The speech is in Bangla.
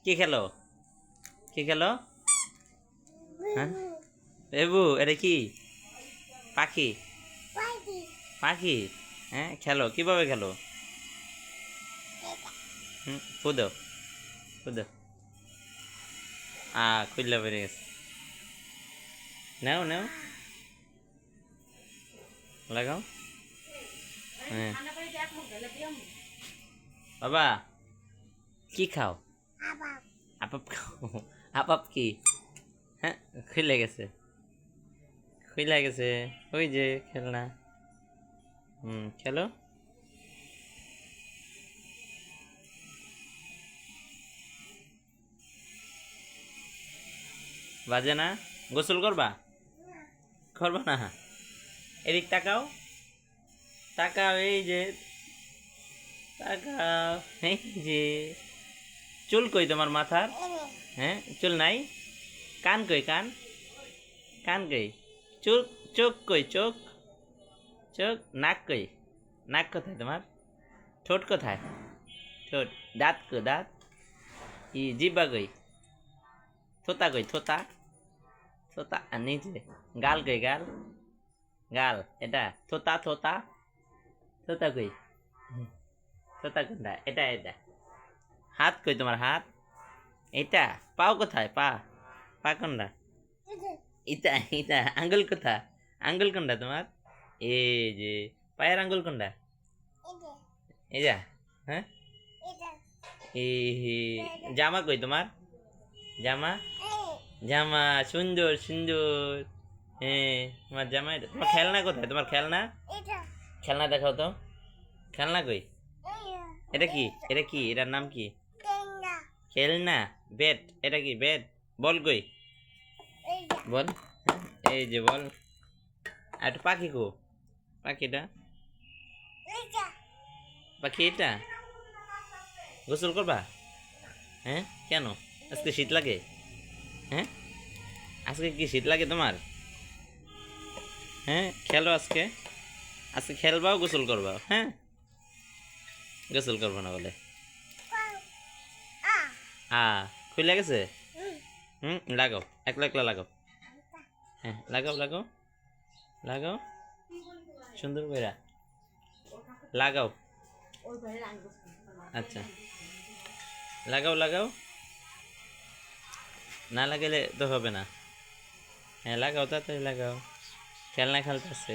কি খেলো? কি খেলো? হ্যাঁ এবু, এটা কি পাখি? পাখি? হ্যাঁ, খেলো কিভাবে খেলো? ফুদো ফুদো। খুললা বেরিয়ে গেছে। নাও নাও, লাগাও। হ্যাঁ বাবা, কি খাও? আপাপ খাও? আপাপ কি? হ্যাঁ, খুলে গেছে, খুলে গেছে। ওই যে খেলনা। খেলো। বাজে না? গোসল করবা? করবা না? এদিক তাকাও, তাকাও, এই যে তাকাও, এই যে। চুল কই তোমার মাথার? হ্যাঁ, চুল নাই। কান কই? কান, কান কই? চোখ, চোখ কই? চোখ, চোখ। নাক কই? নাক কোথায় তোমার? ঠোঁট কোথায়? ঠোঁট। দাঁত কই? দাঁত। জিব্বা কই? থোতা কই? থোতা, থোতা। আর নিচে গাল কই? গাল, গাল। এটা থোতা, থোতা। থোতা কই? থোতা কোনটা? এটা, এটা। হাত কই তোমার? হাত। এটা। পাও কোথায়? পা, পা কোনটা? ইটা, ইটা। আঙ্গুল কোথা? আঙ্গুল কোনটা তোমার? এই যে পায়ের আঙ্গুল কোনটা? এই যা। হ্যাঁ, এই জামা কই তোমার? জামা, জামা। সুন্দর সুন্দর। হ্যাঁ, তোমার জামা এটা। তোমার খেলনা কোথায়? তোমার খেলনা, খেলনা দেখাও তো। খেলনা কই? এটা কি? এটা কি? এটার নাম কি? খেলনা। ব্যাট। এটা কি? ব্যাট। বল কই? বল। এই যে বল। আর একটা পাখি কো? পাখিটা, পাখি এটা। গোসল করবা? হ্যাঁ, কেন? আজকে শীত লাগে? হ্যাঁ, আজকে কি শীত লাগে তোমার? হ্যাঁ, খেলো আজকে। আজকে খেলবাও, গোসল করবা? হ্যাঁ, গোসল করবো না বলে? খুলে গেছে। লাগাও, একলা একলা লাগাও। হ্যাঁ, লাগাও লাগাও লাগাও, সুন্দর করে লাগাও। আচ্ছা, লাগাও লাগাও। না লাগালে তো হবে না। হ্যাঁ, লাগাও, তাড়াতাড়ি লাগাও। খেলনা খেলতেছে।